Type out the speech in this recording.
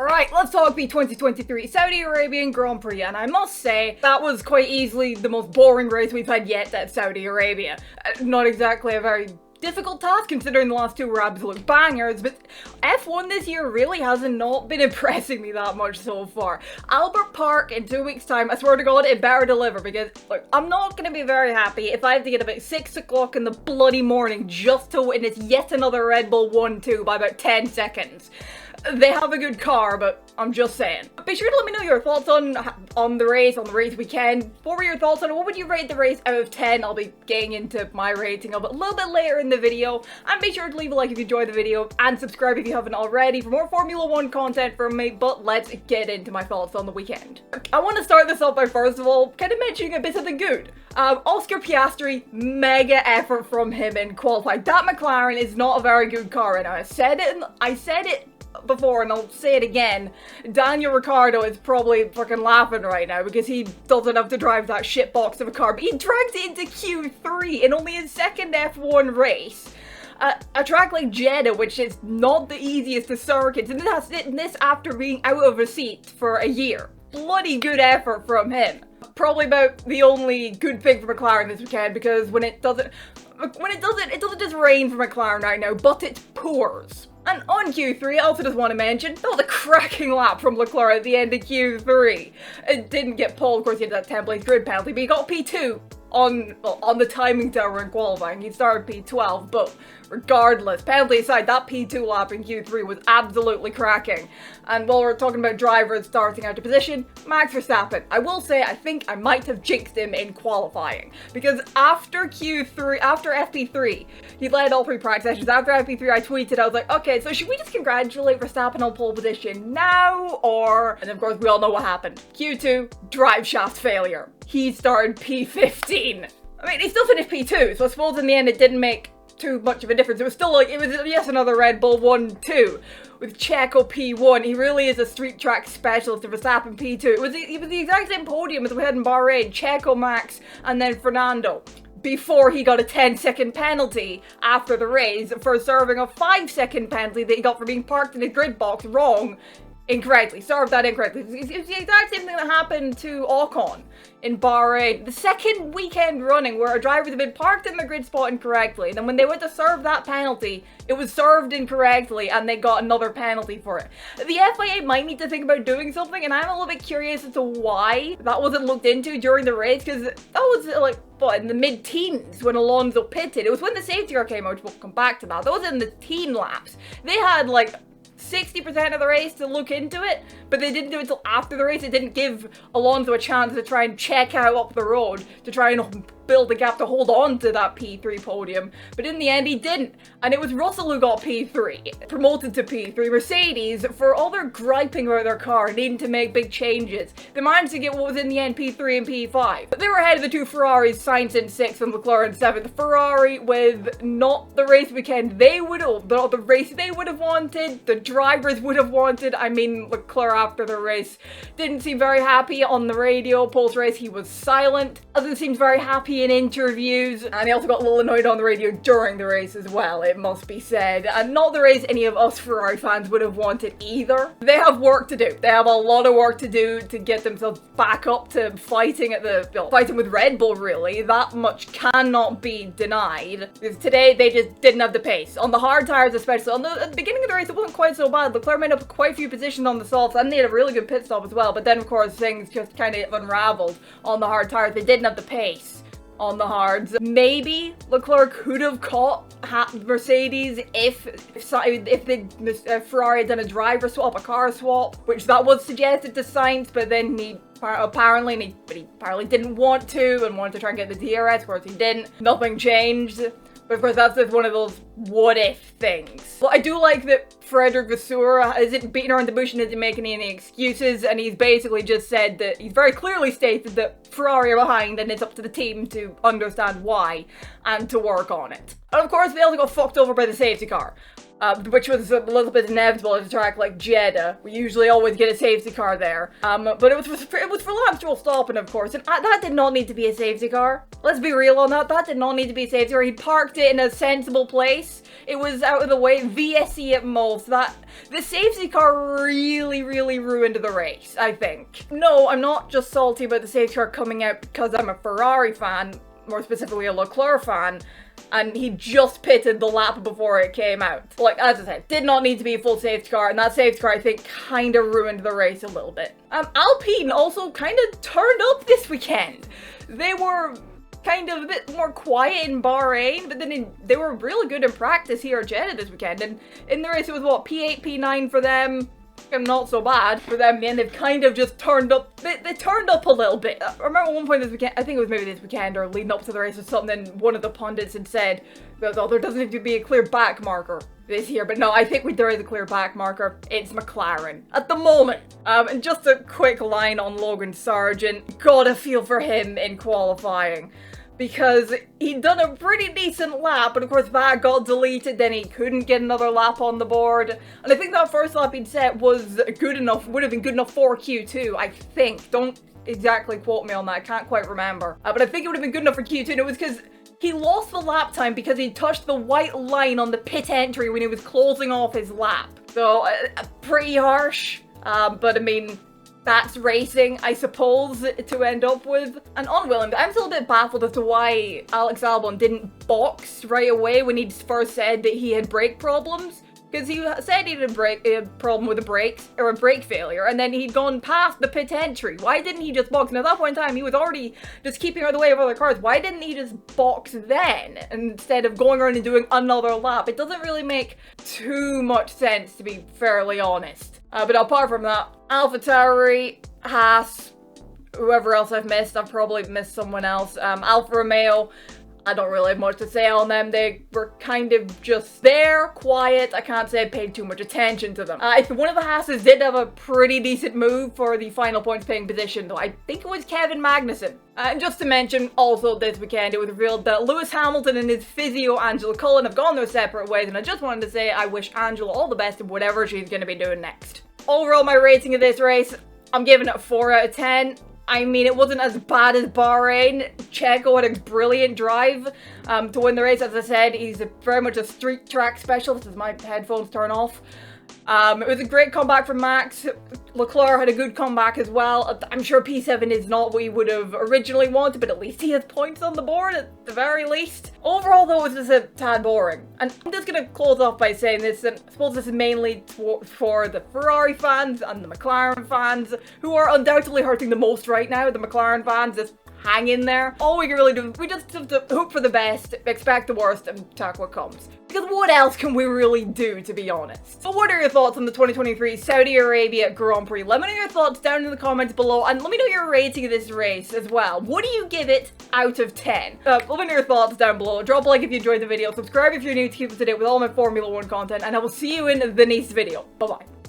Alright, let's talk the 2023 Saudi Arabian Grand Prix, and I must say, that was quite easily the most boring race we've had yet at Saudi Arabia. Not exactly a very difficult task considering the last two were absolute bangers, but F1 this year really hasn't not been impressing me that much so far. Albert Park in 2 weeks time, I swear to God, it better deliver, because look, I'm not going to be very happy if I have to get up at 6 o'clock in the bloody morning just to witness yet another Red Bull 1-2 by about 10 seconds. They have a good car, but I'm just saying. Be sure to let me know your thoughts on the race weekend. What were your thoughts on it? What would you rate the race out of 10? I'll be getting into my rating of it a little bit later in the video. And be sure to leave a like if you enjoyed the video and subscribe if you haven't already for more Formula 1 content from me. But let's get into my thoughts on the weekend. I want to start this off by first of all kind of mentioning a bit of the good. Oscar Piastri, mega effort from him in qualifying. That McLaren is not a very good car right now. I said it before and I'll say it again. Daniel Ricciardo is probably fucking laughing right now because he doesn't have to drive that shitbox of a car, but he dragged it into Q3 in only his second F1 race. A track like Jeddah, which is not the easiest of circuits, and this after being out of a seat for a year. Bloody good effort from him. Probably about the only good thing for McLaren this weekend, because it doesn't just rain for McLaren right now, but it pours. And on Q3, I also just want to mention, that was a cracking lap from Leclerc at the end of Q3. It didn't get pulled, of course he had that 10th place grid penalty, but he got P2 on the timing tower in qualifying. He started P12, but regardless, penalty aside, that P2 lap in Q3 was absolutely cracking. And while we're talking about drivers starting out of position, Max Verstappen, I will say I think I might have jinxed him in qualifying, because after FP3, he led all 3 practice sessions. After FP3, I tweeted, I was like, okay, so should we just congratulate Verstappen on pole position now, or... And of course, we all know what happened. Q2, drive shaft failure. He started P15. I mean, he still finished P2, so I suppose in the end it didn't make too much of a difference. It was still like, it was yes another Red Bull 1-2 with Checo P1. He really is a street track specialist of Verstappen P2. It was the exact same podium as we had in Bahrain. Checo, Max, and then Fernando. Before he got a 10-second penalty after the race for serving a 5-second penalty that he got for being parked in his grid box incorrectly. Served that incorrectly. It's the exact same thing that happened to Ocon in Bahrain. The second weekend running where a driver had been parked in the grid spot incorrectly, and then when they went to serve that penalty, it was served incorrectly and they got another penalty for it. The FIA might need to think about doing something, and I'm a little bit curious as to why that wasn't looked into during the race, because that was like, what, in the mid-teens when Alonso pitted. It was when the safety car came out. We'll come back to that. That was in the teen laps. They had like 60% of the race to look into it, but they didn't do it until after the race. It didn't give Alonso a chance to try and check out up the road to try and build a gap to hold on to that P3 podium, but in the end he didn't, and it was Russell who got P3, promoted to P3. Mercedes, for all their griping about their car, needing to make big changes, they managed to get what was in the end P3 and P5. But they were ahead of the 2 Ferraris, Sainz in 6th and Leclerc in 7th. Ferrari with not the race weekend they would have, the race they would have wanted, the drivers would have wanted. I mean, Leclerc after the race didn't seem very happy on the radio. Post-race he was silent, doesn't seem very happy in interviews, and he also got a little annoyed on the radio during the race as well, it must be said. And not the race any of us Ferrari fans would have wanted either. They have work to do. They have a lot of work to do to get themselves back up to fighting at fighting with Red Bull, really. That much cannot be denied. Because today they just didn't have the pace. On the hard tires especially. At the beginning of the race it wasn't quite so bad. Leclerc made up quite a few positions on the softs, and they had a really good pit stop as well. But then of course things just kind of unraveled on the hard tires. They didn't have the pace on the hards. Maybe Leclerc could have caught Mercedes if Ferrari had done a driver swap, a car swap, which that was suggested to Sainz, but then he apparently didn't want to and wanted to try and get the DRS. Of course he didn't. Nothing changed. But of course that's just one of those what-if things. Well, I do like that Frederick Vasseur isn't beating around the bush and isn't making any excuses, and he's basically just said that he's very clearly stated that Ferrari are behind and it's up to the team to understand why and to work on it. And of course they also got fucked over by the safety car. Which was a little bit inevitable at a track like Jeddah. We usually always get a safety car there. But it was for Lance Stroll stopping, of course, and that did not need to be a safety car. Let's be real on that. That did not need to be a safety car. He parked it in a sensible place. race. It was out of the way, VSE at most. The safety car really ruined the race, I think. No, I'm not just salty about the safety car coming out because I'm a Ferrari fan, more specifically a Leclerc fan, and he just pitted the lap before it came out. Like, as I said, did not need to be a full safety car, and that safety car, I think, kind of ruined the race a little bit. Alpine also kind of turned up this weekend. They were kind of a bit more quiet in Bahrain, but then they were really good in practice here at Jeddah this weekend, and in the race it was, what, P8, P9 for them? Not so bad for them, and they've kind of just turned up, they turned up a little bit. I remember one point this weekend, I think it was maybe this weekend or leading up to the race or something, one of the pundits had said, oh, there doesn't need to be a clear back marker this year, but no, I think there is a clear back marker. It's McLaren at the moment. And just a quick line on Logan Sargent, gotta feel for him in qualifying, because he'd done a pretty decent lap, but of course that got deleted, then he couldn't get another lap on the board. And I think that first lap he'd set was good enough, would have been good enough for Q2, I think. Don't exactly quote me on that, I can't quite remember. But I think it would have been good enough for Q2, and it was because he lost the lap time because he touched the white line on the pit entry when he was closing off his lap. So, pretty harsh, but I mean, that's racing, I suppose, to end up with. And on Williams, I'm still a bit baffled as to why Alex Albon didn't box right away when he first said that he had brake problems. Because he said he had a problem with the brakes, or a brake failure, and then he'd gone past the pit entry. Why didn't he just box? And at that point in time, he was already just keeping out of the way of other cars. Why didn't he just box then, instead of going around and doing another lap? It doesn't really make too much sense, to be fairly honest. But apart from that, AlphaTauri, Haas, whoever else I've missed, I've probably missed someone else. Alfa Romeo, I don't really have much to say on them. They were kind of just there, quiet. I can't say I paid too much attention to them. One of the Haas's did have a pretty decent move for the final points paying position, though. I think it was Kevin Magnussen. And just to mention, also this weekend, it was revealed that Lewis Hamilton and his physio, Angela Cullen, have gone their separate ways, and I just wanted to say I wish Angela all the best in whatever she's going to be doing next. Overall, my rating of this race, I'm giving it a 4 out of 10. I mean, it wasn't as bad as Bahrain. Checo had a brilliant drive to win the race. As I said, he's very much a street track specialist, as my headphones turn off. It was a great comeback from Max. Leclerc had a good comeback as well. I'm sure P7 is not what he would have originally wanted, but at least he has points on the board at the very least. Overall, though, it was just a tad boring. And I'm just going to close off by saying this, and I suppose this is mainly for the Ferrari fans and the McLaren fans, who are undoubtedly hurting the most right now. The McLaren fans just hang in there. All we can really do, we just have to hope for the best, expect the worst, and take what comes. Because what else can we really do, to be honest? So what are your thoughts on the 2023 Saudi Arabia Grand Prix? Let me know your thoughts down in the comments below, and let me know your rating of this race as well. What do you give it out of 10? Let me know your thoughts down below. Drop a like if you enjoyed the video, subscribe if you're new to keep up to date with all my Formula 1 content, and I will see you in the next video. Bye-bye.